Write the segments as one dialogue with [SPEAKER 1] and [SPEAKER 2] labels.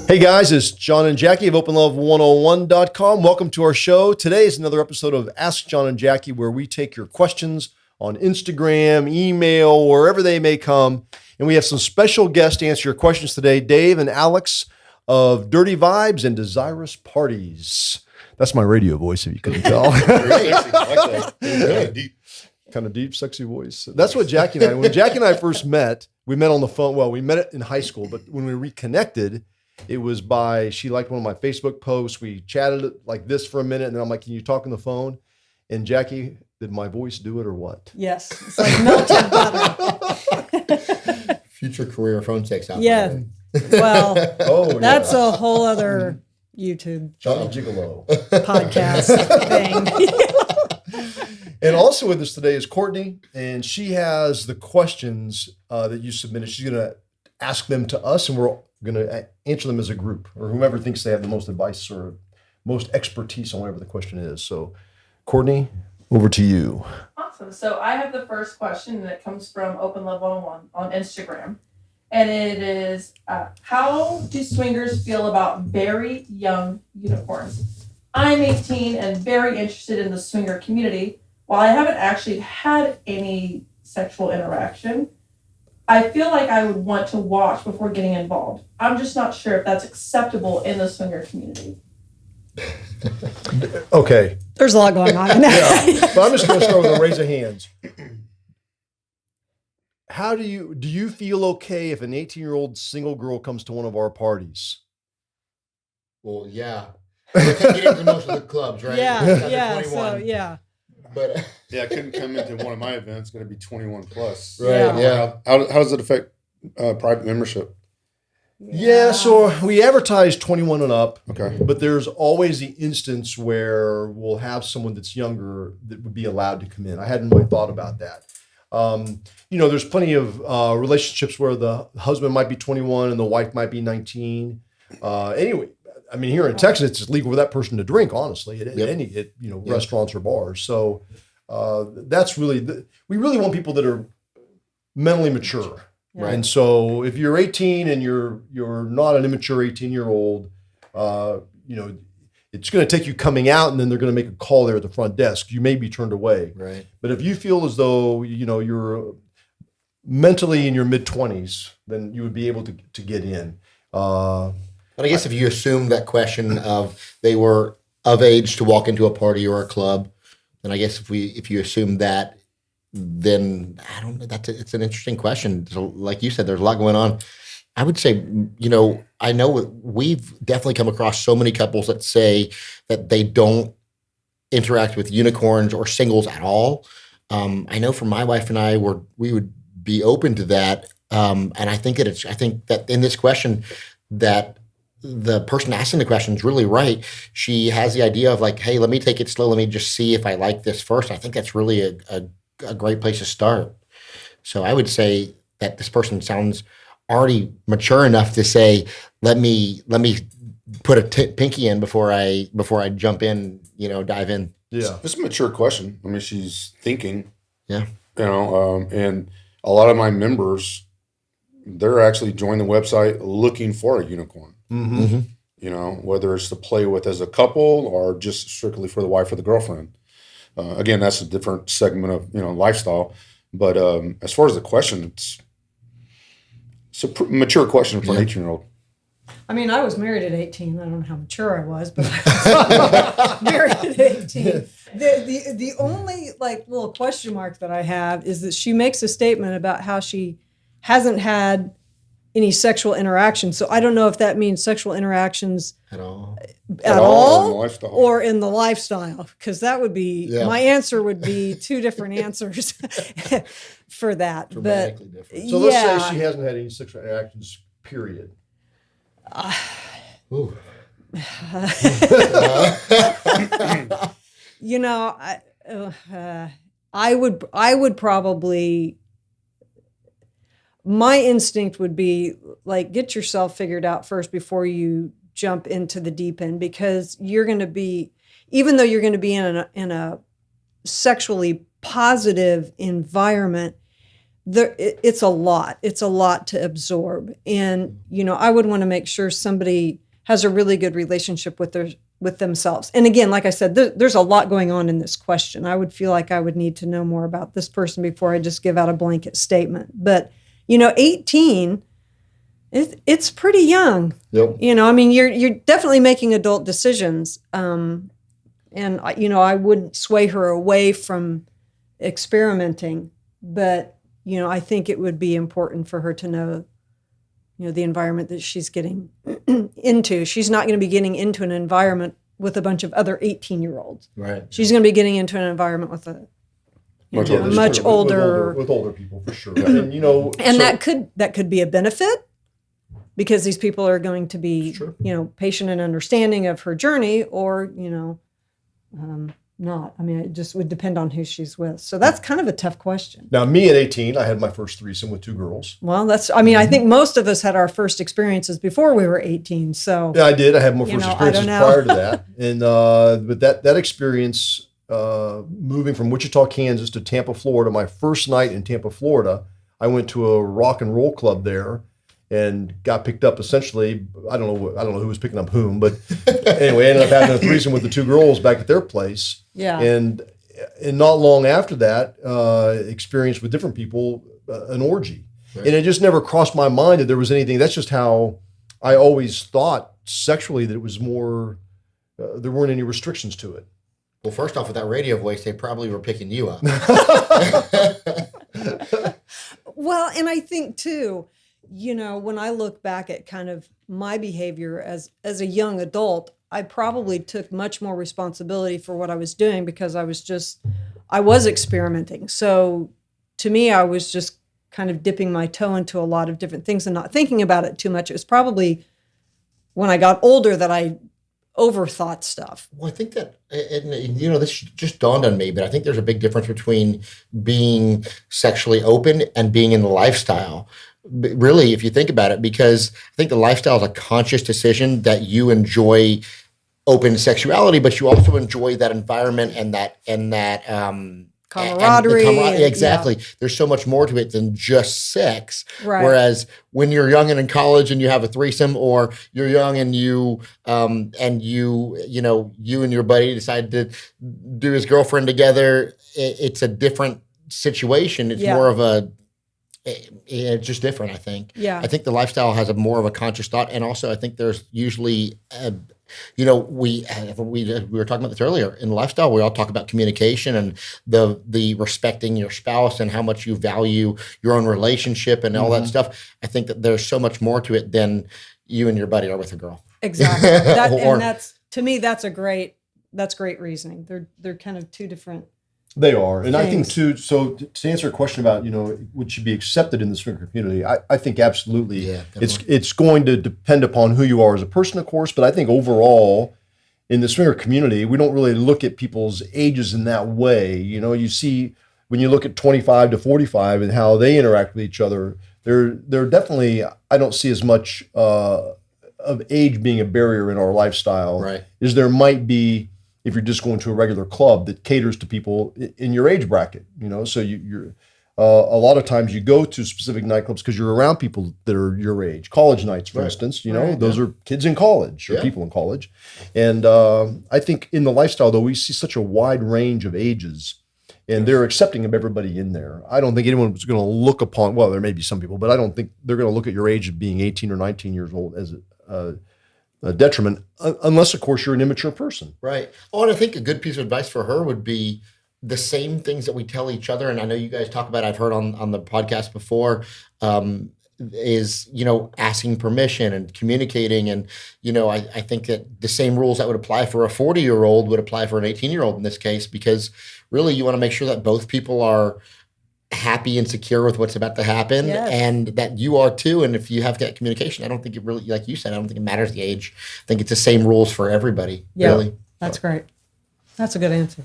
[SPEAKER 1] Hey guys, it's John and Jackie of OpenLove101.com. Welcome to our show. Today is another episode of Ask John and Jackie, where we take your questions on Instagram, email, wherever they may come. And we have some special guests to answer your questions today, Dave and Alex of Dirty Vibes and Desirous Parties. That's my radio voice, if you couldn't tell. Kind of deep, sexy voice. That's what Jackie and I, when Jackie and I first met, we met on the phone. Well, we met it in high school, but when we reconnected, it was she liked one of my Facebook posts. We chatted like this for a minute, and then I'm like, can you talk on the phone? And Jackie, did my voice do it or what?
[SPEAKER 2] Yes. It's like melted butter.
[SPEAKER 3] Future career phone sex out
[SPEAKER 2] Yeah.
[SPEAKER 3] there.
[SPEAKER 2] Well, that's
[SPEAKER 1] yeah.
[SPEAKER 2] a whole other YouTube
[SPEAKER 1] Johnny Gigolo.
[SPEAKER 2] podcast thing.
[SPEAKER 1] And also with us today is Courtney, and she has the questions that you submitted. She's going to ask them to us, and we're going to answer them as a group, or whomever thinks they have the most advice or most expertise on whatever the question is. So, Courtney, over to you.
[SPEAKER 4] Awesome. So I have the first question, and it comes from Open Love 101 on Instagram. And it is, how do swingers feel about very young unicorns? I'm 18 and very interested in the swinger community. While I haven't actually had any sexual interaction, I feel like I would want to watch before getting involved. I'm just not sure if that's acceptable in the swinger community.
[SPEAKER 1] Okay.
[SPEAKER 2] There's a lot going on in that.
[SPEAKER 1] Yeah. But I'm just going to start with a raise of hands. How do you feel okay if an 18-year-old single girl comes to one of our parties?
[SPEAKER 3] Well, yeah. We're taking it to most of the clubs, right?
[SPEAKER 2] Yeah.
[SPEAKER 3] 21.
[SPEAKER 2] So, yeah.
[SPEAKER 3] But
[SPEAKER 5] Yeah, I couldn't come into one of my events. Going to be 21 plus.
[SPEAKER 2] Right,
[SPEAKER 3] yeah.
[SPEAKER 5] How does it affect private membership?
[SPEAKER 1] Yeah, so we advertise 21 and up,
[SPEAKER 5] Okay.
[SPEAKER 1] but there's always the instance where we'll have someone that's younger that would be allowed to come in. I hadn't really thought about that. There's plenty of relationships where the husband might be 21 and the wife might be 19. Anyway, I mean, here in Texas, it's legal for that person to drink, honestly, at restaurants or bars. So that's really, we really want people that are mentally mature.
[SPEAKER 2] Yeah.
[SPEAKER 1] And so if you're 18 and you're not an immature 18-year-old, it's going to take you coming out, and then they're going to make a call there at the front desk. You may be turned away.
[SPEAKER 3] right.
[SPEAKER 1] But if you feel as though, you're mentally in your mid-20s, then you would be able to get in.
[SPEAKER 3] But I guess if you assume that question of they were of age to walk into a party or a club, then I guess if you assume that, then I don't know. It's an interesting question. So, like you said, there's a lot going on. I would say, I know we've definitely come across so many couples that say that they don't interact with unicorns or singles at all. I know for my wife and I, we would be open to that. And I think that in this question, that the person asking the question is really right. She has the idea of like, hey, let me take it slow. Let me just see if I like this first. I think that's really a great place to start. So I would say that this person sounds already mature enough to say, let me put a pinky in before I jump in, dive in.
[SPEAKER 1] Yeah.
[SPEAKER 5] It's a mature question. I mean, she's thinking.
[SPEAKER 3] Yeah.
[SPEAKER 5] And a lot of my members, they're actually joining the website looking for a unicorn.
[SPEAKER 1] Mm-hmm.
[SPEAKER 3] Mm-hmm.
[SPEAKER 5] Whether it's to play with as a couple or just strictly for the wife or the girlfriend. Again, that's a different segment of lifestyle. But as far as the question, it's a mature question for an 18-year-old.
[SPEAKER 2] I mean, I was married at 18. I don't know how mature I was, but I was married at 18. The only little question mark that I have is that she makes a statement about how she hasn't had any sexual interaction. So I don't know if that means sexual interactions
[SPEAKER 3] At all.
[SPEAKER 2] at all
[SPEAKER 5] in the lifestyle.
[SPEAKER 2] or in the lifestyle, because that would be,
[SPEAKER 3] Yeah.
[SPEAKER 2] my answer would be two different answers for that. But
[SPEAKER 3] Dramatically different.
[SPEAKER 1] So let's
[SPEAKER 2] yeah.
[SPEAKER 1] say she hasn't had any sexual interactions, period.
[SPEAKER 3] Ooh.
[SPEAKER 2] I would probably, my instinct would be get yourself figured out first before you jump into the deep end, because you're going to be, even though you're going to be in a sexually positive environment, it's a lot. It's a lot to absorb. And, I would want to make sure somebody has a really good relationship with themselves. And again, like I said, there's a lot going on in this question. I would feel like I would need to know more about this person before I just give out a blanket statement. But, 18, it's pretty young.
[SPEAKER 1] Yep.
[SPEAKER 2] You're definitely making adult decisions. And, I wouldn't sway her away from experimenting, but, I think it would be important for her to know, the environment that she's getting into. She's not going to be getting into an environment with a bunch of other 18-year-olds.
[SPEAKER 3] Right.
[SPEAKER 2] She's going to be getting into an environment with a much older,
[SPEAKER 1] with older people for sure. And
[SPEAKER 2] and that could be a benefit because these people are going to be,
[SPEAKER 1] Sure.
[SPEAKER 2] Patient and understanding of her journey, or not. It just would depend on who she's with. So that's kind of a tough question.
[SPEAKER 1] Now, me at 18, I had my first threesome with 2 girls.
[SPEAKER 2] Well, I think most of us had our first experiences before we were 18. So
[SPEAKER 1] Yeah, I did. I had my first
[SPEAKER 2] I
[SPEAKER 1] experiences
[SPEAKER 2] don't know.
[SPEAKER 1] prior to that, and but that experience, moving from Wichita, Kansas to Tampa, Florida, my first night in Tampa, Florida, I went to a rock and roll club there, and got picked up. Essentially, I don't know who was picking up whom, but anyway, I ended up having a threesome with the 2 girls back at their place.
[SPEAKER 2] yeah,
[SPEAKER 1] And not long after that, experienced with different people an orgy.
[SPEAKER 3] Right.
[SPEAKER 1] And it just never crossed my mind that there was anything. That's just how I always thought sexually, that it was more, there weren't any restrictions to it.
[SPEAKER 3] Well, first off, with that radio voice, they probably were picking you up.
[SPEAKER 2] Well, and I think too, when I look back at kind of my behavior as a young adult, I probably took much more responsibility for what I was doing because I was experimenting. So to me, I was just kind of dipping my toe into a lot of different things and not thinking about it too much. It was probably when I got older that I overthought stuff.
[SPEAKER 3] Well, I think that, and this just dawned on me, but I think there's a big difference between being sexually open and being in the lifestyle. But really, if you think about it, because I think the lifestyle is a conscious decision that you enjoy open sexuality, but you also enjoy that environment and that
[SPEAKER 2] Camaraderie.
[SPEAKER 3] Exactly. Yeah. There's so much more to it than just sex.
[SPEAKER 2] Right.
[SPEAKER 3] Whereas when you're young and in college and you have a threesome, or you're young and you and you and your buddy decide to do his girlfriend together, it's a different situation. It's more of it's just different, I think.
[SPEAKER 2] Yeah.
[SPEAKER 3] I think the lifestyle has a more of a conscious thought. And also I think there's usually we were talking about this earlier. In lifestyle, we all talk about communication and the respecting your spouse and how much you value your own relationship and all that stuff. I think that there's so much more to it than you and your buddy are with a girl.
[SPEAKER 2] Exactly. And that's, to me, that's great reasoning. They're kind of two different.
[SPEAKER 1] They are. And I think
[SPEAKER 2] things.
[SPEAKER 1] too, so to answer a question about, would she be accepted in the swinger community? I think absolutely.
[SPEAKER 3] Yeah,
[SPEAKER 1] it's going to depend upon who you are as a person, of course, but I think overall in the swinger community, we don't really look at people's ages in that way. You see, when you look at 25 to 45 and how they interact with each other, they're definitely, I don't see as much of age being a barrier in our lifestyle
[SPEAKER 3] Right.
[SPEAKER 1] as there might be if you're just going to a regular club that caters to people in your age bracket. So you're a lot of times you go to specific nightclubs because you're around people that are your age. College nights, for
[SPEAKER 3] Right.
[SPEAKER 1] instance,
[SPEAKER 2] Right.
[SPEAKER 1] those are kids in college or
[SPEAKER 3] Yeah.
[SPEAKER 1] people in college. And I think in the lifestyle, though, we see such a wide range of ages, and they're accepting of everybody in there. I don't think anyone's going to look upon, well, there may be some people, but I don't think they're going to look at your age of being 18 or 19 years old as a detriment, unless, of course, you're an immature person.
[SPEAKER 3] Right. Oh, and I think a good piece of advice for her would be the same things that we tell each other. And I know you guys talk about, I've heard on the podcast before, is, asking permission and communicating. And, I think that the same rules that would apply for a 40-year-old would apply for an 18-year-old in this case, because really you want to make sure that both people are happy and secure with what's about to happen,
[SPEAKER 2] Yes.
[SPEAKER 3] and that you are too. And if you have that communication, I don't think it really, like you said, I don't think it matters the age. I think it's the same rules for everybody.
[SPEAKER 2] Yeah.
[SPEAKER 3] Really.
[SPEAKER 2] That's great. That's a good answer.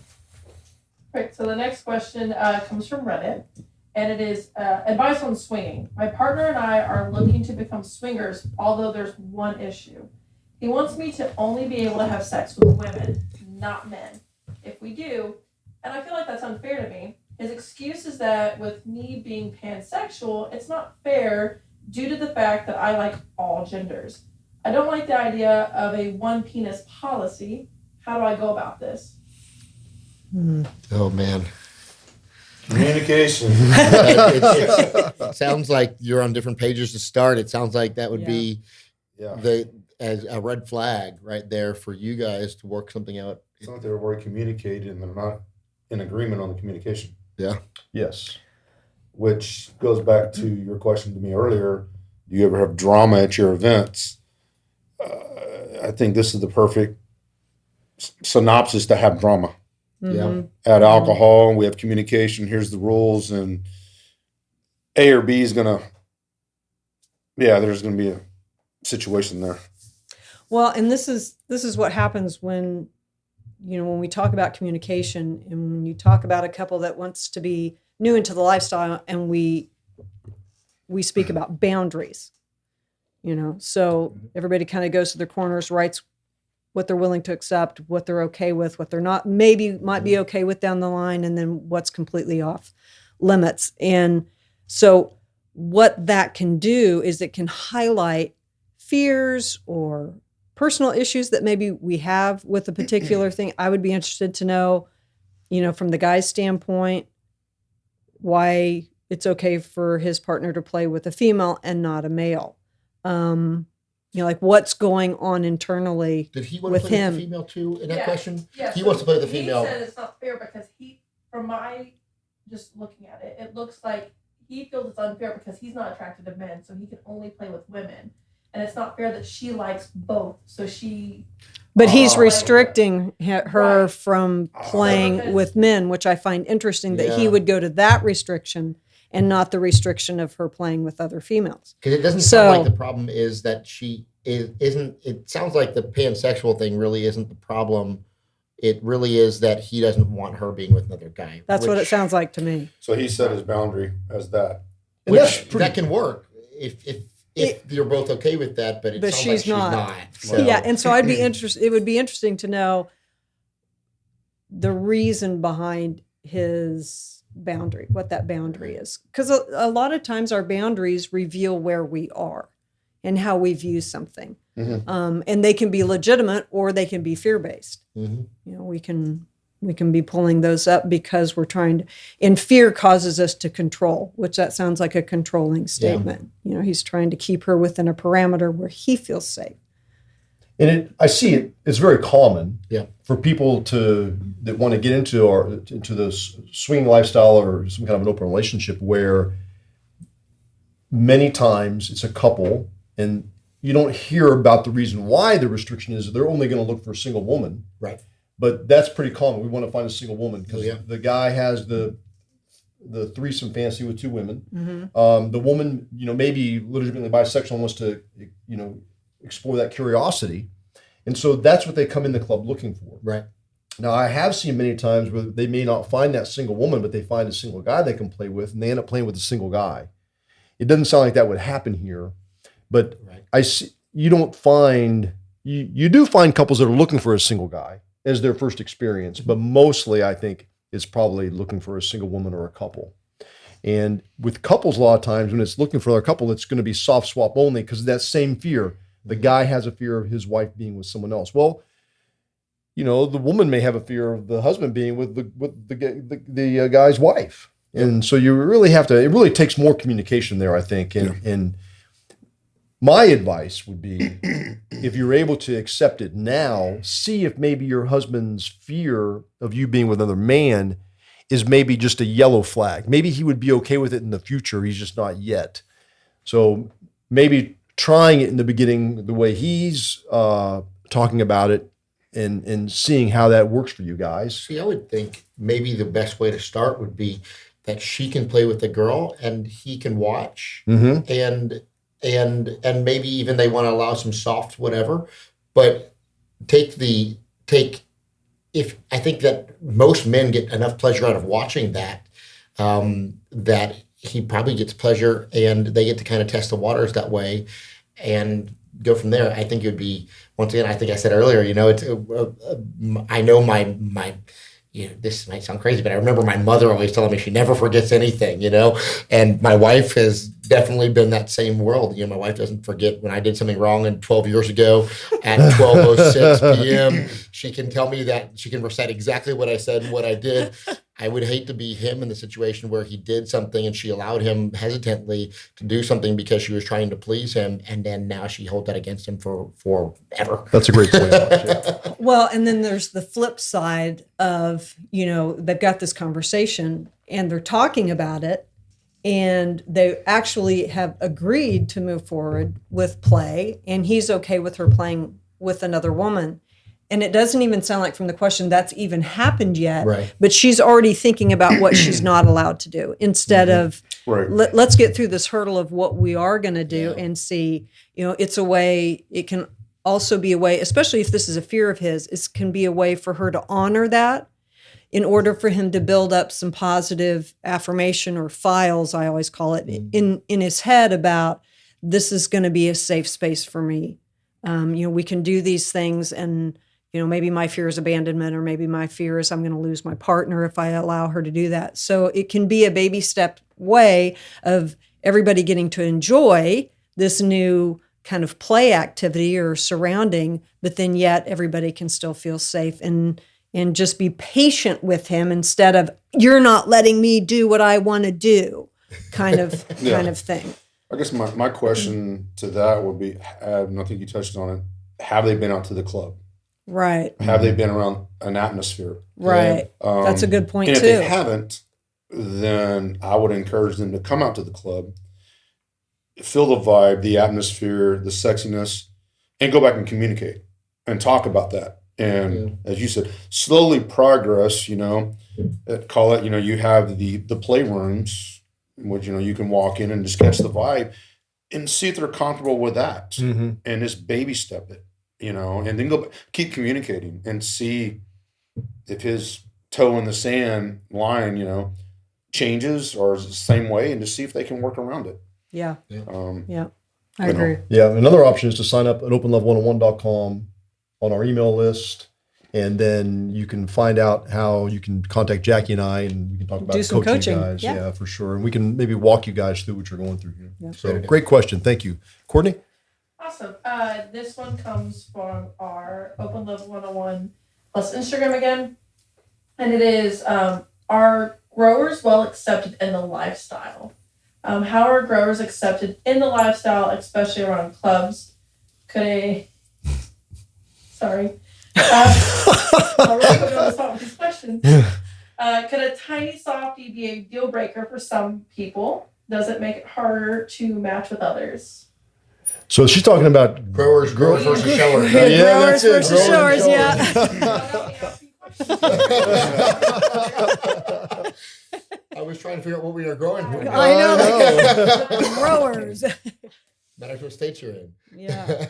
[SPEAKER 4] Right, so the next question comes from Reddit, and it is advice on swinging. My partner and I are looking to become swingers, although there's one issue. He wants me to only be able to have sex with women, not men. If we do, and I feel like that's unfair to me, His excuse is that with me being pansexual, it's not fair due to the fact that I like all genders. I don't like the idea of a one penis policy. How do I go about this?
[SPEAKER 3] Oh man.
[SPEAKER 5] Communication.
[SPEAKER 3] It sounds like you're on different pages to start. It sounds like that would be
[SPEAKER 5] Yeah.
[SPEAKER 3] as a red flag right there for you guys to work something out.
[SPEAKER 5] It's not they're already communicated and they're not in agreement on the communication.
[SPEAKER 3] Yeah.
[SPEAKER 1] Yes.
[SPEAKER 5] Which goes back to your question to me earlier. Do you ever have drama at your events? I think this is the perfect synopsis to have drama.
[SPEAKER 3] Yeah.
[SPEAKER 5] Add alcohol, we have communication, here's the rules, and A or B is gonna, there's gonna be a situation there.
[SPEAKER 2] Well, and this is what happens when, when we talk about communication and when you talk about a couple that wants to be new into the lifestyle, and we speak about boundaries, so everybody kind of goes to their corners, writes what they're willing to accept, what they're okay with, what they're not, might be okay with down the line, and then what's completely off limits. And so what that can do is it can highlight fears or personal issues that maybe we have with a particular thing. I would be interested to know, from the guy's standpoint, why it's okay for his partner to play with a female and not a male. Like what's going on internally.
[SPEAKER 3] Did he want
[SPEAKER 2] with
[SPEAKER 3] to play
[SPEAKER 2] him.
[SPEAKER 3] with the female too in that question?
[SPEAKER 4] Yeah,
[SPEAKER 3] He
[SPEAKER 4] so
[SPEAKER 3] wants to play with the female.
[SPEAKER 4] He said it's not fair because from my just looking at it, it looks like he feels it's unfair because he's not attracted to men, so he can only play with women. And it's not fair that she likes both. So
[SPEAKER 2] But he's
[SPEAKER 4] Oh.
[SPEAKER 2] restricting her
[SPEAKER 4] Right.
[SPEAKER 2] from playing
[SPEAKER 4] Because-
[SPEAKER 2] with men, which I find interesting that he
[SPEAKER 3] Yeah.
[SPEAKER 2] would go to that restriction and not the restriction of her playing with other females.
[SPEAKER 3] Because it doesn't
[SPEAKER 2] So-
[SPEAKER 3] sound like the problem is that she isn't. It sounds like the pansexual thing really isn't the problem. It really is that he doesn't want her being with another guy.
[SPEAKER 2] That's what it
[SPEAKER 3] which-
[SPEAKER 2] sounds like to me.
[SPEAKER 5] So he set his boundary as that.
[SPEAKER 1] And that's
[SPEAKER 3] Which
[SPEAKER 1] pretty-
[SPEAKER 3] that can work if you're both okay with that, but it
[SPEAKER 2] But
[SPEAKER 3] sounds like
[SPEAKER 2] she's not.
[SPEAKER 3] So.
[SPEAKER 2] Yeah, and so I'd be interested. It would be interesting to know the reason behind his boundary, what that boundary is, because a lot of times our boundaries reveal where we are and how we view something, and they can be legitimate or they can be fear based.
[SPEAKER 3] Mhm.
[SPEAKER 2] We can be pulling those up because we're trying to, and fear causes us to control, which that sounds like a controlling statement. He's trying to keep her within a parameter where he feels safe.
[SPEAKER 1] And I see it. It's very common
[SPEAKER 3] Yeah.
[SPEAKER 1] for people that want to get into this swinging lifestyle or some kind of an open relationship where many times it's a couple and you don't hear about the reason why the restriction is they're only going to look for a single woman.
[SPEAKER 3] Right.
[SPEAKER 1] But that's pretty common. We want to find a single woman because
[SPEAKER 3] Oh, yeah.
[SPEAKER 1] the guy has the threesome fantasy with two women.
[SPEAKER 2] Mm-hmm.
[SPEAKER 1] The woman, maybe legitimately bisexual and wants to, explore that curiosity. And so that's what they come in the club looking for.
[SPEAKER 3] Right.
[SPEAKER 1] Now, I have seen many times where they may not find that single woman, but they find a single guy they can play with, and they end up playing with a single guy. It doesn't sound like that would happen here, but
[SPEAKER 3] Right.
[SPEAKER 1] I see you don't find you do find couples that are looking for a single guy as their first experience, but mostly I think it's probably looking for a single woman or a couple. And with couples, a lot of times when it's looking for a couple, it's going to be soft swap only because of that same fear. The guy has a fear of his wife being with someone else. Well, the woman may have a fear of the husband being with the guy's wife. And so you really have to, it really takes more communication there, I think. And my advice would be if you're able to accept it now, see if maybe your husband's fear of you being with another man is maybe just a yellow flag. Maybe he would be okay with it in the future. He's just not yet. So maybe trying it in the beginning the way he's talking about it and seeing how that works for you guys.
[SPEAKER 3] See, I would think maybe the best way to start would be that she can play with the girl and he can watch,
[SPEAKER 1] Mm-hmm.
[SPEAKER 3] and maybe even they want to allow some soft whatever, but if I think that most men get enough pleasure out of watching that, that he probably gets pleasure and they get to kind of test the waters that way and go from there. I think it would be, once again, I think I said earlier, it's I know my this might sound crazy, but I remember my mother always telling me she never forgets anything, and my wife has definitely been that same world. My wife doesn't forget when I did something wrong and 12 years ago at 12:06 p.m. She can tell me that she can recite exactly what I said and what I did. I would hate to be him in the situation where he did something and she allowed him hesitantly to do something because she was trying to please him, and then now she holds that against him for forever.
[SPEAKER 1] That's a great point. Yeah.
[SPEAKER 2] Well, and then there's the flip side of, they've got this conversation and they're talking about it, and they actually have agreed to move forward with play, and he's okay with her playing with another woman. And it doesn't even sound like from the question that's even happened yet,
[SPEAKER 3] Right.
[SPEAKER 2] but she's already thinking about what she's not allowed to do instead of
[SPEAKER 5] Right.
[SPEAKER 2] let's get through this hurdle of what we are going to do
[SPEAKER 3] Yeah.
[SPEAKER 2] and see, it's a way, it can also be a way, especially if this is a fear of his, it can be a way for her to honor that in order for him to build up some positive affirmation or files, I always call it, in his head about this is going to be a safe space for me. We can do these things, and maybe my fear is abandonment, or maybe my fear is I'm going to lose my partner if I allow her to do that. So it can be a baby step way of everybody getting to enjoy this new kind of play activity or surrounding, but then yet everybody can still feel safe and just be patient with him instead of you're not letting me do what I want to do kind of thing.
[SPEAKER 5] I guess my question to that would be, and I think you touched on it, have they been out to the club?
[SPEAKER 2] Right.
[SPEAKER 5] Have they been around an atmosphere?
[SPEAKER 2] Right. That's a good point,
[SPEAKER 5] and if
[SPEAKER 2] too.
[SPEAKER 5] they haven't, then I would encourage them to come out to the club, feel the vibe, the atmosphere, the sexiness, and go back and communicate and talk about that. And as you said, slowly progress, call it, you have the playrooms, which, you can walk in and just catch the vibe and see if they're comfortable with that, and just baby step it, and then keep communicating and see if his toe in the sand line, changes or is the same way, and just see if they can work around it.
[SPEAKER 2] Yeah.
[SPEAKER 5] Yeah.
[SPEAKER 2] I agree.
[SPEAKER 1] Yeah. Another option is to sign up at openlove101.com on our email list. And then you can find out how you can contact Jackie and I, and we can talk about
[SPEAKER 2] Do some
[SPEAKER 1] coaching
[SPEAKER 2] coaching.
[SPEAKER 1] guys.
[SPEAKER 2] Yeah.
[SPEAKER 1] For sure. And we can maybe walk you guys through what you're going through here.
[SPEAKER 2] Yeah.
[SPEAKER 1] So great question. Thank you. Courtney?
[SPEAKER 4] Awesome. This one comes from our Open Love 101 plus Instagram again. And it is, are growers well accepted in the lifestyle? How are growers accepted in the lifestyle, especially around clubs? Sorry. I'll really put you on the spot with these questions. Could a tiny softie be a deal breaker for some people? Does it make it harder to match with others?
[SPEAKER 1] So she's talking about
[SPEAKER 3] Growers versus showers.
[SPEAKER 1] Yeah,
[SPEAKER 2] Growers
[SPEAKER 1] that's it.
[SPEAKER 2] versus
[SPEAKER 1] Growers
[SPEAKER 2] showers,
[SPEAKER 1] and
[SPEAKER 3] I was trying to figure out what we were going for.
[SPEAKER 2] I know. Growers.
[SPEAKER 3] Matters what state you're in.
[SPEAKER 2] Yeah.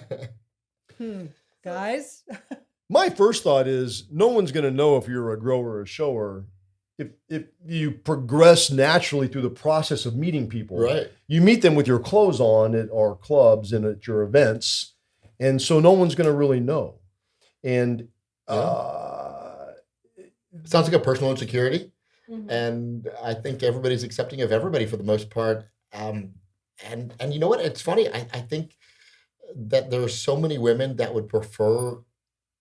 [SPEAKER 2] Guys?
[SPEAKER 1] My first thought is no one's going to know if you're a grower or a shower if you progress naturally through the process of meeting people.
[SPEAKER 3] Right.
[SPEAKER 1] You meet them with your clothes on at our clubs and at your events, and so no one's going to really know. And
[SPEAKER 3] It sounds like a personal insecurity.
[SPEAKER 4] Mm-hmm.
[SPEAKER 3] And I think everybody's accepting of everybody for the most part. And you know what? It's funny. I think that there are so many women that would prefer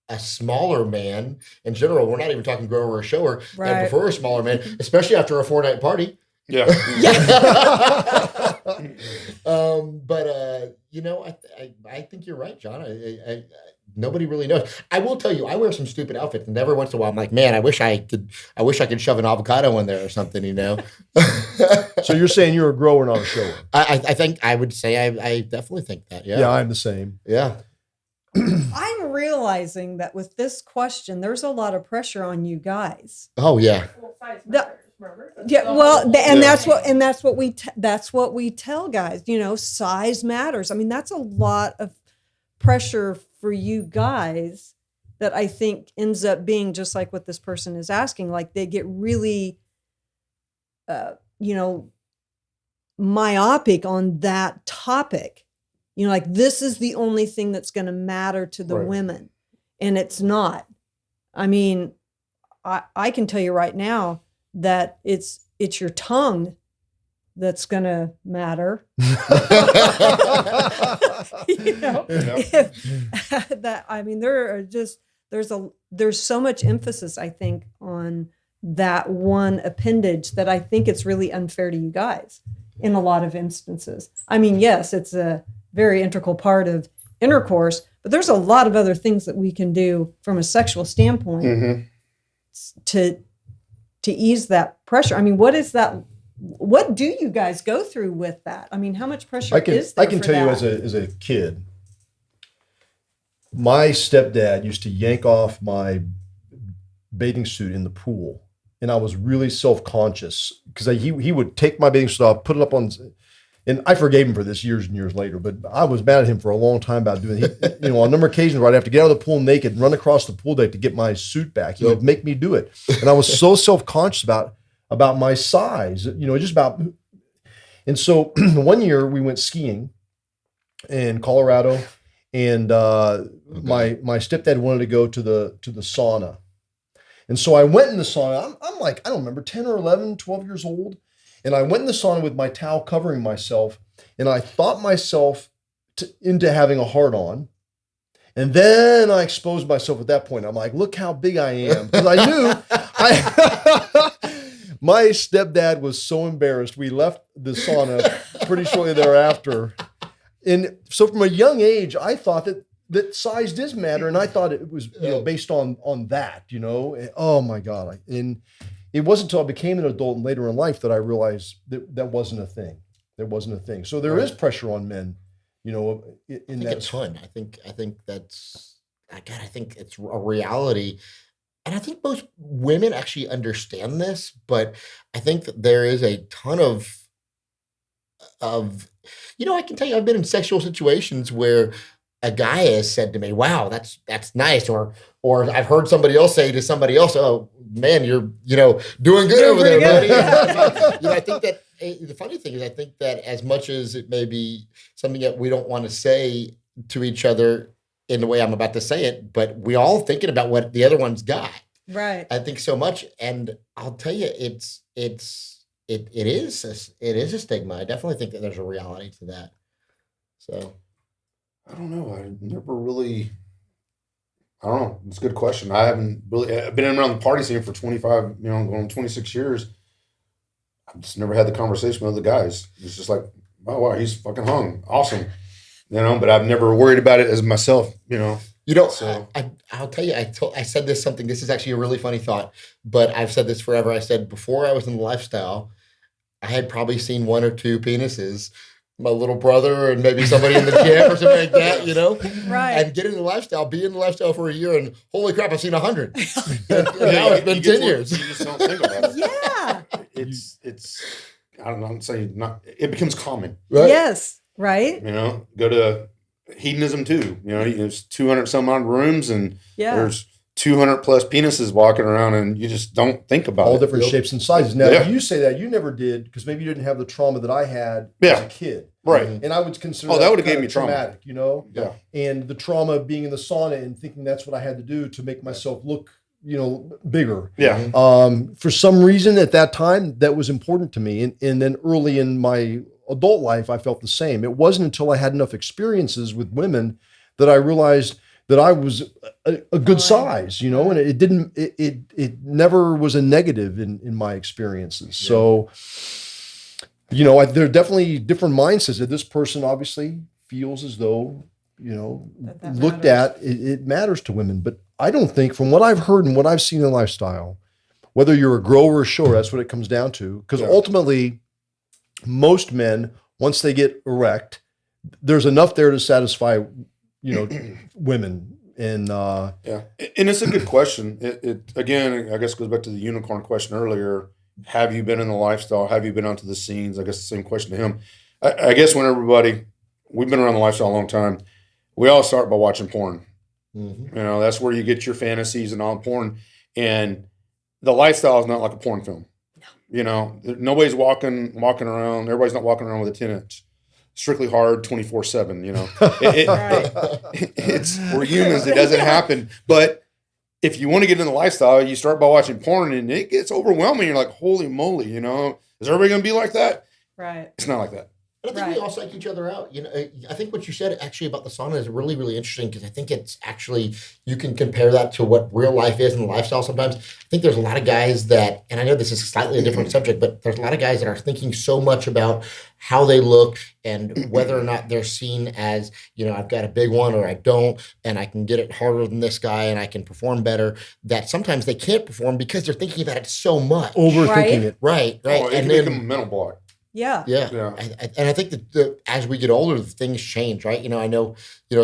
[SPEAKER 3] a smaller man. In general, we're not even talking grower or shower.
[SPEAKER 2] Right.
[SPEAKER 3] That prefer a smaller man, especially after a 4-night party.
[SPEAKER 5] Yeah.
[SPEAKER 3] I think you're right, John. Nobody really knows. I will tell you, I wear some stupid outfits, and every once in a while, I'm like, man, I wish I could shove an avocado in there or something,
[SPEAKER 1] so you're saying you're a grower, not a shower?
[SPEAKER 3] I think I would say I definitely think that. Yeah.
[SPEAKER 1] Yeah, I'm the same.
[SPEAKER 3] Yeah.
[SPEAKER 2] I'm realizing that with this question, there's a lot of pressure on you guys.
[SPEAKER 3] Oh yeah.
[SPEAKER 4] Well, size
[SPEAKER 2] The-
[SPEAKER 4] matters, remember? That's
[SPEAKER 2] Yeah,
[SPEAKER 4] the
[SPEAKER 2] well,
[SPEAKER 4] whole
[SPEAKER 2] and
[SPEAKER 4] thing.
[SPEAKER 2] that's what we tell guys. Size matters. I mean, that's a lot of pressure for you guys that I think ends up being just like what this person is asking. Like they get really, myopic on that topic. Like this is the only thing that's going to matter to the
[SPEAKER 5] Right.
[SPEAKER 2] women, and it's not. I mean, I can tell you right now that it's your tongue that's going to matter. You know, that, I mean, there's so much emphasis, I think, on that one appendage that I think it's really unfair to you guys in a lot of instances. I mean, yes, it's a very integral part of intercourse, but there's a lot of other things that we can do from a sexual standpoint to ease that pressure. I mean, what is that? What do you guys go through with that? I mean, how much pressure is there?
[SPEAKER 1] I can tell you as a kid, my stepdad used to yank off my bathing suit in the pool, and I was really self-conscious because he would take my bathing suit off, put it up on, and I forgave him for this years and years later, but I was mad at him for a long time about doing it. On a number of occasions where I'd have to get out of the pool naked and run across the pool deck to get my suit back. He would make me do it. And I was so self-conscious about my size, just about. And so one year we went skiing in Colorado, and my stepdad wanted to go to the sauna. And so I went in the sauna. I'm like, I don't remember, 10 or 11, 12 years old. And I went in the sauna with my towel covering myself, and I thought myself into having a hard on. And then I exposed myself at that point. I'm like, look how big I am. Because I knew my stepdad was so embarrassed. We left the sauna pretty shortly thereafter. And so from a young age, I thought that size does matter. And I thought it was based on that, Oh my God. And it wasn't until I became an adult and later in life that I realized that wasn't a thing. There wasn't a thing. So there is pressure on men, in that.
[SPEAKER 3] A ton. I think that's, God, I think it's a reality. And I think most women actually understand this, but I think that there is a ton of, I can tell you, I've been in sexual situations where a guy has said to me, wow, that's nice. Or I've heard somebody else say to somebody else, oh man, you're, doing good over there, buddy. Yeah. I think that the funny thing is, I think that as much as it may be something that we don't want to say to each other in the way I'm about to say it, but we all thinking about what the other one's got.
[SPEAKER 2] Right.
[SPEAKER 3] I think so much. And I'll tell you, it is a stigma. I definitely think that there's a reality to that. So.
[SPEAKER 5] I don't know. I never really. I don't know. It's a good question. I haven't really. I've been around the party scene for 25, going 26 years. I've just never had the conversation with the guys. It's just like, oh wow, he's fucking hung, awesome, But I've never worried about it as myself,
[SPEAKER 3] So I'll tell you. I said this something. This is actually a really funny thought, but I've said this forever. I said before I was in the lifestyle, I had probably seen one or two penises. My little brother and maybe somebody in the gym or something like that,
[SPEAKER 2] Right.
[SPEAKER 3] And get in the lifestyle, be in the lifestyle for a year, and holy crap, I've seen 100. Now it's been 10 years.
[SPEAKER 5] You just don't think about it.
[SPEAKER 2] Yeah.
[SPEAKER 5] It's. I don't know. I'm saying not. It becomes common.
[SPEAKER 3] Right?
[SPEAKER 2] Yes. Right.
[SPEAKER 5] Go to hedonism too. There's 200 some odd rooms, and there's 200 plus penises walking around, and you just don't think about
[SPEAKER 1] all
[SPEAKER 5] it.
[SPEAKER 1] different shapes and sizes. Now, you say that you never did because maybe you didn't have the trauma that I had as a kid,
[SPEAKER 5] right?
[SPEAKER 1] And I would consider
[SPEAKER 5] that would have gave me
[SPEAKER 1] traumatic,
[SPEAKER 5] Yeah.
[SPEAKER 1] And the trauma of being in the sauna and thinking that's what I had to do to make myself look, bigger.
[SPEAKER 5] Yeah.
[SPEAKER 1] For some reason at that time that was important to me, and then early in my adult life I felt the same. It wasn't until I had enough experiences with women that I realized that I was a good size, and it never was a negative in my experiences. Yeah. So, there are definitely different mindsets that this person obviously feels as though,
[SPEAKER 2] that
[SPEAKER 1] looked
[SPEAKER 2] matters.
[SPEAKER 1] at, it matters to women. But I don't think, from what I've heard and what I've seen in lifestyle, whether you're a grower or a shower, that's what it comes down to. Because ultimately, most men, once they get erect, there's enough there to satisfy women. And
[SPEAKER 5] and it's a good question. It again, I guess goes back to the unicorn question earlier. Have you been in the lifestyle? Have you been onto the scenes? I guess the same question to him. I guess when we've been around the lifestyle a long time, we all start by watching porn. Mm-hmm. That's where you get your fantasies and all porn. And the lifestyle is not like a porn film. No. Nobody's walking around. Everybody's not walking around with a 10-inch. Strictly hard 24/7, It's we're humans. It doesn't happen. But if you want to get in the lifestyle, you start by watching porn, and it gets overwhelming. You're like, holy moly, you know, is everybody going to be like that?
[SPEAKER 2] Right.
[SPEAKER 5] It's not like that.
[SPEAKER 3] But I think we
[SPEAKER 2] Right.
[SPEAKER 3] all psych each other out. You know, I think what you said actually about the sauna is really, really interesting because I think it's actually, you can compare that to what real life is and the lifestyle sometimes. I think there's a lot of guys that, and I know this is slightly a different subject, but there's a lot of guys that are thinking so much about how they look and whether or not they're seen as, you know, I've got a big one or I don't, and I can get it harder than this guy and I can perform better, that sometimes they can't perform because they're thinking about it so much.
[SPEAKER 1] Overthinking
[SPEAKER 2] Right.
[SPEAKER 1] it.
[SPEAKER 3] Right.
[SPEAKER 5] Oh, it
[SPEAKER 3] And
[SPEAKER 5] can
[SPEAKER 3] then,
[SPEAKER 5] become a mental block.
[SPEAKER 2] Yeah.
[SPEAKER 3] yeah.
[SPEAKER 5] Yeah.
[SPEAKER 3] And I think that as we get older, things change, right? You know,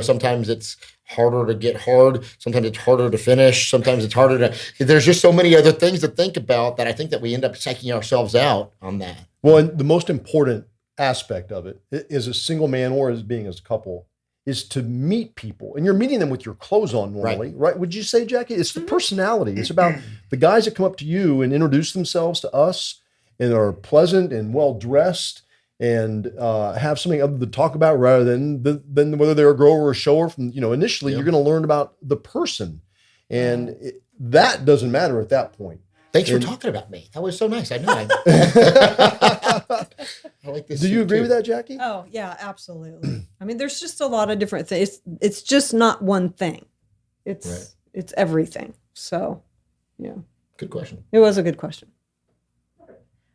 [SPEAKER 3] sometimes it's harder to get hard. Sometimes it's harder to finish. Sometimes it's harder to, there's just so many other things to think about that I think that we end up psyching ourselves out on that.
[SPEAKER 1] Well, and the most important aspect of it is a single man or as being as a couple is to meet people, and you're meeting them with your clothes on normally, right? Would you say, Jackie? It's the personality. It's about the guys that come up to you and introduce themselves to us and are pleasant and well dressed and have something other to talk about rather than whether they're a girl or a shower. From initially you're going to learn about the person, and that doesn't matter at that point.
[SPEAKER 3] Thanks for talking about me. That was so nice. I know. I like this.
[SPEAKER 1] Do you
[SPEAKER 3] suit
[SPEAKER 1] agree
[SPEAKER 3] too.
[SPEAKER 1] with that, Jackie?
[SPEAKER 2] Oh, yeah, absolutely. I mean, there's just a lot of different things. It's just not one thing. It's everything. So, yeah.
[SPEAKER 3] Good question.
[SPEAKER 2] It was a good question.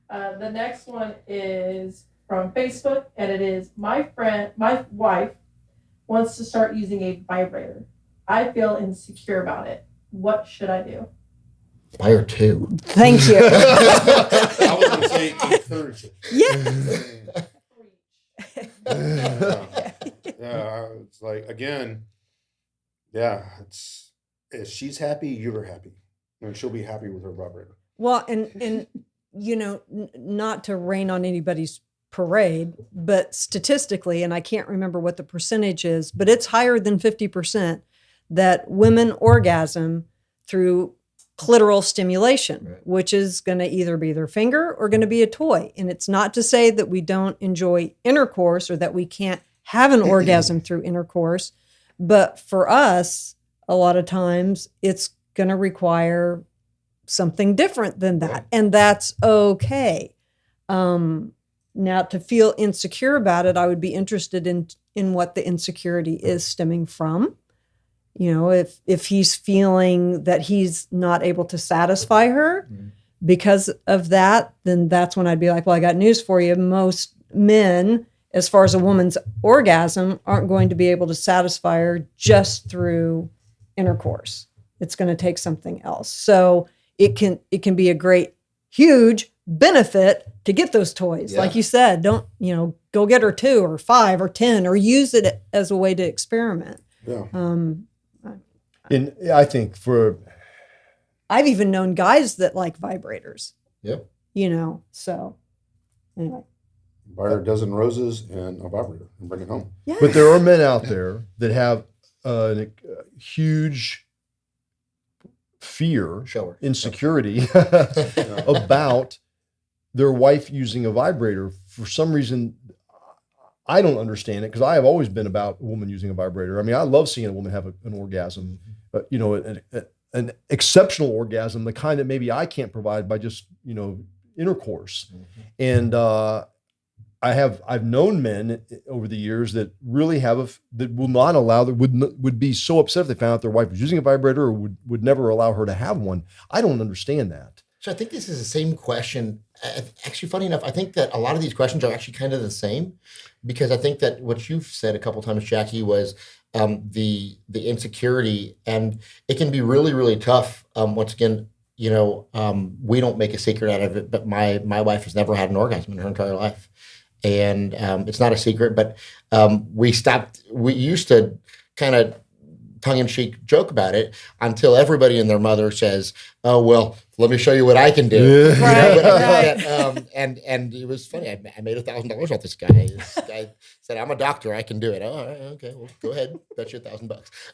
[SPEAKER 4] The next one is from Facebook, and it is my wife wants to start using a vibrator. I feel insecure about it. What should I do?
[SPEAKER 3] Buy her two.
[SPEAKER 2] Thank you.
[SPEAKER 5] I was going to say encourage it. Yeah, it's like, again, it's if she's happy, you're happy, and she'll be happy with her vibrator.
[SPEAKER 2] Well, and not to rain on anybody's parade, but statistically, and I can't remember what the percentage is, but it's higher than 50% that women orgasm through clitoral stimulation, which is going to either be their finger or going to be a toy. And it's not to say that we don't enjoy intercourse or that we can't have an orgasm through intercourse, but for us, a lot of times it's going to require something different than that. And that's okay. Now, to feel insecure about it, I would be interested in what the insecurity is stemming from. You know, if he's feeling that he's not able to satisfy her because of that, then that's when I'd be like, well, I got news for you. Most men, as far as a woman's orgasm, aren't going to be able to satisfy her just through intercourse. It's going to take something else. So it can be a great, huge benefit to get those toys. Like you said, don't, go get her 2 or 5 or 10 or use it as a way to experiment.
[SPEAKER 5] Yeah.
[SPEAKER 1] And I think
[SPEAKER 2] I've even known guys that like vibrators.
[SPEAKER 3] Yep.
[SPEAKER 2] So anyway.
[SPEAKER 5] Buy her a dozen roses and a vibrator and bring it home.
[SPEAKER 2] Yeah.
[SPEAKER 1] but there are men out there that have a huge fear,
[SPEAKER 3] Show her.
[SPEAKER 1] insecurity about their wife using a vibrator. For some reason, I don't understand it because I have always been about a woman using a vibrator. I mean, I love seeing a woman have an orgasm, an exceptional orgasm, the kind that maybe I can't provide by just, intercourse. And I've known men over the years that really that will not allow, that would be so upset if they found out their wife was using a vibrator or would never allow her to have one. I don't understand that.
[SPEAKER 3] So I think this is the same question. Actually, funny enough, I think that a lot of these questions are actually kind of the same because I think that what you've said a couple times, Jackie, was the insecurity, and it can be really, really tough. Once again, we don't make a secret out of it, but my wife has never had an orgasm in her entire life. And it's not a secret, but we used to kind of tongue-in-cheek joke about it until everybody and their mother says, oh, well, let me show you what I can do.
[SPEAKER 2] Right.
[SPEAKER 3] And it was funny. I made $1,000 off this guy. This guy said, I'm a doctor. I can do it. Oh, all right, okay, well, go ahead. Bet you $1,000.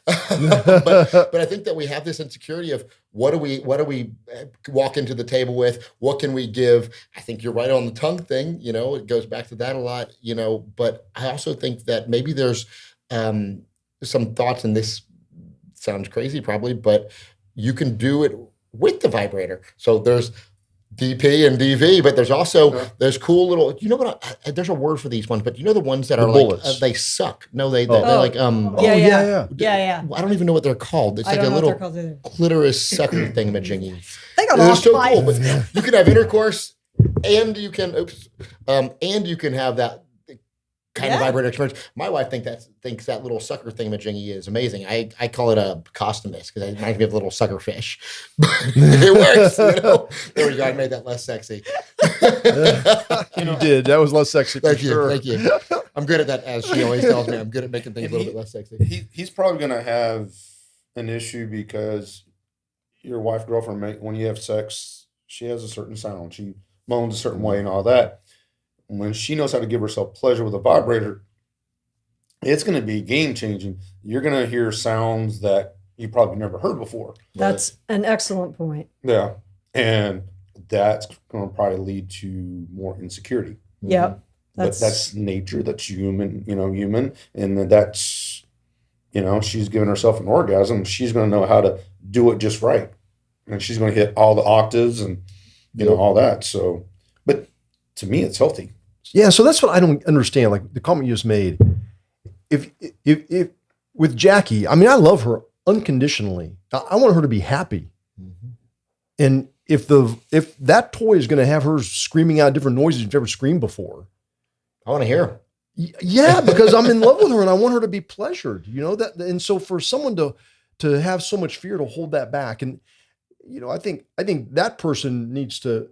[SPEAKER 3] But I think that we have this insecurity of what do we walk into the table with? What can we give? I think you're right on the tongue thing. It goes back to that a lot, but I also think that maybe there's some thoughts, and this sounds crazy probably, but you can do it with the vibrator. So there's DP and DV, but there's also there's cool little. You know what? There's a word for these ones, but you know the ones that
[SPEAKER 1] The
[SPEAKER 3] are
[SPEAKER 1] bullets.
[SPEAKER 3] like they suck. No, they're
[SPEAKER 2] Oh.
[SPEAKER 3] like
[SPEAKER 2] Yeah.
[SPEAKER 3] I don't even know what they're called. It's
[SPEAKER 2] I
[SPEAKER 3] like
[SPEAKER 2] don't
[SPEAKER 3] a
[SPEAKER 2] know what
[SPEAKER 3] little
[SPEAKER 2] they're called either.
[SPEAKER 3] clitoris sucker thingamajiggy.
[SPEAKER 2] They got
[SPEAKER 3] They're
[SPEAKER 2] all
[SPEAKER 3] so cool.
[SPEAKER 2] types.
[SPEAKER 3] But you can have intercourse, and you can have that kind of
[SPEAKER 2] Yeah.
[SPEAKER 3] vibrator experience. My wife thinks that little sucker thingamajiggy is amazing. I call it a costumist because it reminds me of a little sucker fish. But it works. You know? There we go. I made that less sexy.
[SPEAKER 1] You did. That was less sexy for
[SPEAKER 3] Thank you.
[SPEAKER 1] sure.
[SPEAKER 3] Thank you. I'm good at that, as she always tells me. I'm good at making things a little bit less sexy.
[SPEAKER 5] He's probably going to have an issue because your wife, girlfriend, when you have sex, she has a certain sound. She moans a certain way and all that. When she knows how to give herself pleasure with a vibrator, it's going to be game changing. You're going to hear sounds that you probably never heard before.
[SPEAKER 2] That's an excellent point.
[SPEAKER 5] Yeah. And that's going to probably lead to more insecurity.
[SPEAKER 2] Yep.
[SPEAKER 5] But that's nature. That's human. And then that's, she's giving herself an orgasm. She's going to know how to do it just right. And she's going to hit all the octaves and, all that. So, but to me, it's healthy.
[SPEAKER 1] Yeah, so that's what I don't understand. Like the comment you just made. If with Jackie, I mean, I love her unconditionally. I want her to be happy.
[SPEAKER 3] Mm-hmm.
[SPEAKER 1] And if that toy is going to have her screaming out different noises you've never screamed before,
[SPEAKER 3] I want to hear her.
[SPEAKER 1] Yeah, because I'm in love with her and I want her to be pleasured. That. And so for someone to have so much fear to hold that back, and I think that person needs to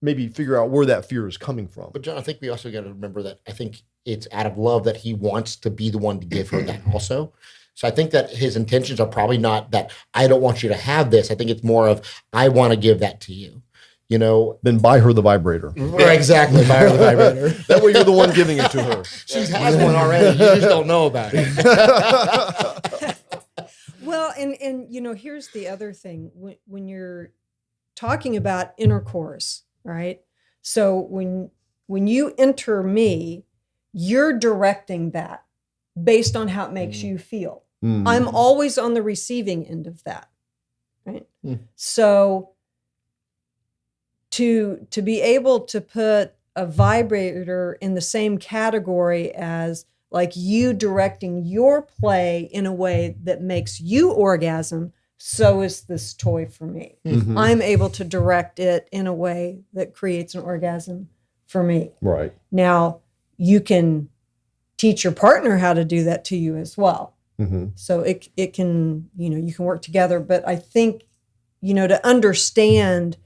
[SPEAKER 1] maybe figure out where that fear is coming from.
[SPEAKER 3] But John, I think we also got to remember that I think it's out of love that he wants to be the one to give her that also. So I think that his intentions are probably not that I don't want you to have this. I think it's more of I want to give that to you.
[SPEAKER 1] Then buy her the vibrator.
[SPEAKER 3] Right, exactly. Buy her the vibrator.
[SPEAKER 1] That way you're the one giving it to her.
[SPEAKER 3] She has one already. You just don't know about it.
[SPEAKER 2] Well, and here's the other thing. When you're talking about intercourse, right? So when you enter me, you're directing that based on how it makes you feel.
[SPEAKER 1] Mm.
[SPEAKER 2] I'm always on the receiving end of that, right?
[SPEAKER 3] Mm.
[SPEAKER 2] So to be able to put a vibrator in the same category as like you directing your play in a way that makes you orgasm, so is this toy for me.
[SPEAKER 1] Mhm.
[SPEAKER 2] I'm able to direct it in a way that creates an orgasm for me.
[SPEAKER 1] Right.
[SPEAKER 2] Now, you can teach your partner how to do that to you as well.
[SPEAKER 1] Mm-hmm.
[SPEAKER 2] So it can, you can work together. But I think, to understand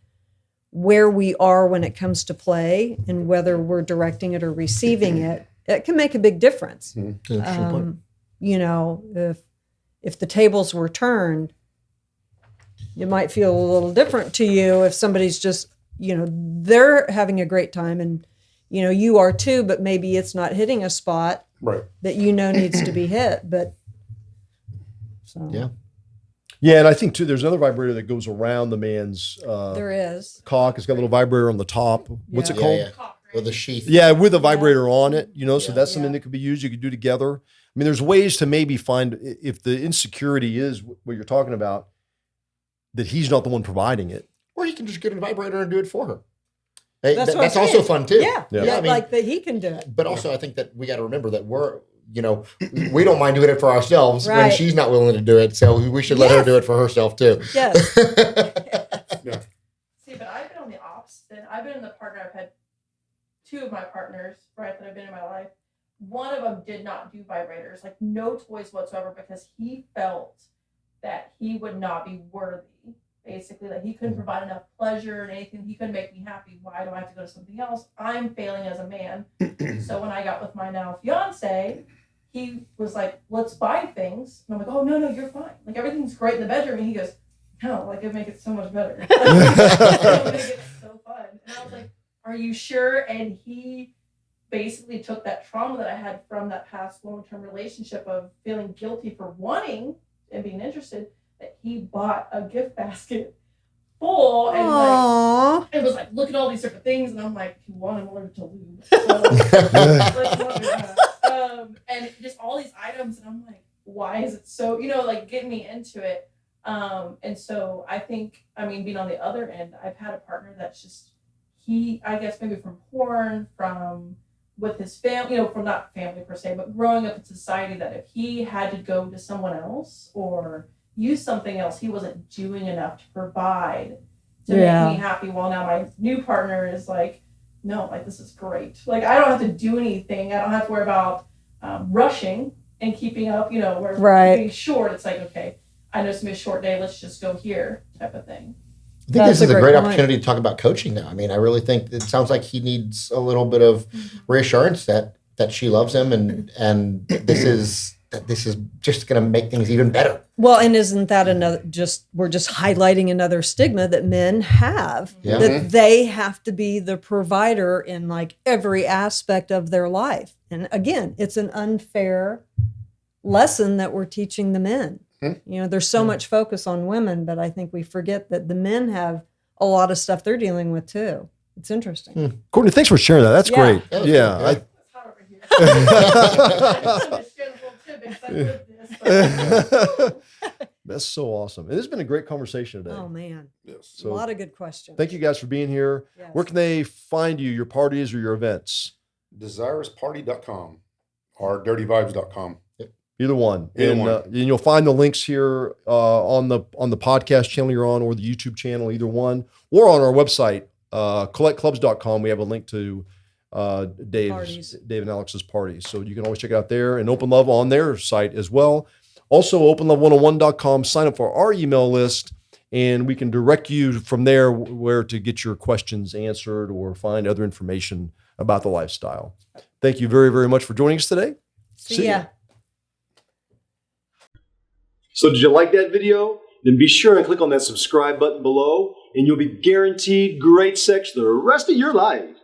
[SPEAKER 2] where we are when it comes to play and whether we're directing it or receiving it, it can make a big difference. If the tables were turned, it might feel a little different to you if somebody's just, they're having a great time and, you are too, but maybe it's not hitting a spot
[SPEAKER 5] Right.
[SPEAKER 2] that needs to be hit. But so
[SPEAKER 3] Yeah.
[SPEAKER 1] Yeah, and I think too, there's another vibrator that goes around the man's
[SPEAKER 2] there is.
[SPEAKER 1] cock. It's got a little vibrator on the top. What's it
[SPEAKER 2] Yeah.
[SPEAKER 1] called?
[SPEAKER 3] Yeah. With the sheath.
[SPEAKER 1] Yeah, with a vibrator on it, so
[SPEAKER 3] Yeah.
[SPEAKER 1] that's something that could be used. You could do together. I mean, there's ways to maybe find if the insecurity is what you're talking about, that he's not the one providing it.
[SPEAKER 3] Or he can just get a vibrator and do it for her. Hey,
[SPEAKER 2] That's what I'm
[SPEAKER 3] that's also
[SPEAKER 2] saying.
[SPEAKER 3] fun too.
[SPEAKER 2] Yeah.
[SPEAKER 1] Yeah.
[SPEAKER 3] I mean,
[SPEAKER 2] Like that he can do it.
[SPEAKER 3] but also I think that we got to remember that we don't mind doing it for ourselves when
[SPEAKER 2] Right.
[SPEAKER 3] she's not willing to do it. So we should let her
[SPEAKER 2] Yes.
[SPEAKER 3] do it for herself too.
[SPEAKER 2] Yes.
[SPEAKER 4] See, but I've been on the opposite. I've been in the partner. I've had two of my partners, right, that have been in my life. One of them did not do vibrators, like no toys whatsoever, because he felt that he would not be worthy. Basically, that he couldn't provide enough pleasure and anything. He couldn't make me happy. Why do I have to go to something else? I'm failing as a man. So when I got with my now fiance, he was like, let's buy things. And I'm like, oh, no, you're fine. Like, everything's great in the bedroom. And he goes, no, like, it'd make it so much better. It'd make it so fun. And I was like, are you sure? And he basically took that trauma that I had from that past long-term relationship of feeling guilty for wanting and being interested, that he bought a gift basket full and
[SPEAKER 2] Aww.
[SPEAKER 4] it was like, look at all these different things. And I'm like, if you want, I'm allergic to lube. So, let's not do that. And just all these items. And I'm like, why is it so, like getting me into it. And so I think, I mean, being on the other end, I've had a partner that's just, I guess maybe from porn, from with his family, from not family per se, but growing up in society, that if he had to go to someone else or use something else, he wasn't doing enough to provide to make me happy. While now my new partner is like, no, like this is great. Like I don't have to do anything. I don't have to worry about rushing and keeping up, where being short. It's like, okay, I know it's gonna be a short day. Let's just go here type of thing.
[SPEAKER 3] I think this is a great opportunity to talk about coaching now. I mean, I really think it sounds like he needs a little bit of reassurance that she loves him and this is just going to make things even better.
[SPEAKER 2] Well, and isn't that we're just highlighting another stigma that men have, that they have to be the provider in like every aspect of their life. And again, it's an unfair lesson that we're teaching the men. There's so much focus on women, but I think we forget that the men have a lot of stuff they're dealing with too. It's interesting.
[SPEAKER 1] Courtney, thanks for sharing that. That's great. Yeah.
[SPEAKER 4] It's hot over here. I
[SPEAKER 1] That's so awesome. And it's been a great conversation today.
[SPEAKER 2] Oh man.
[SPEAKER 5] Yes.
[SPEAKER 2] A lot of good questions.
[SPEAKER 1] Thank you guys for being here.
[SPEAKER 2] Yes.
[SPEAKER 1] Where can they find you, your parties or your events?
[SPEAKER 5] DesirousParty.com or DirtyVibes.com.
[SPEAKER 1] Either one.
[SPEAKER 5] Either
[SPEAKER 1] and
[SPEAKER 5] one.
[SPEAKER 1] And you'll find the links here on the podcast channel you're on or the YouTube channel, either one, or on our website, collectclubs.com. We have a link to Dave and Alex's parties. So you can always check it out there, and Open Love on their site as well. Also, openlove101.com. Sign up for our email list, and we can direct you from there where to get your questions answered or find other information about the lifestyle. Thank you very, very much for joining us today.
[SPEAKER 2] See ya.
[SPEAKER 1] So did you like that video? Then be sure and click on that subscribe button below, and you'll be guaranteed great sex the rest of your life.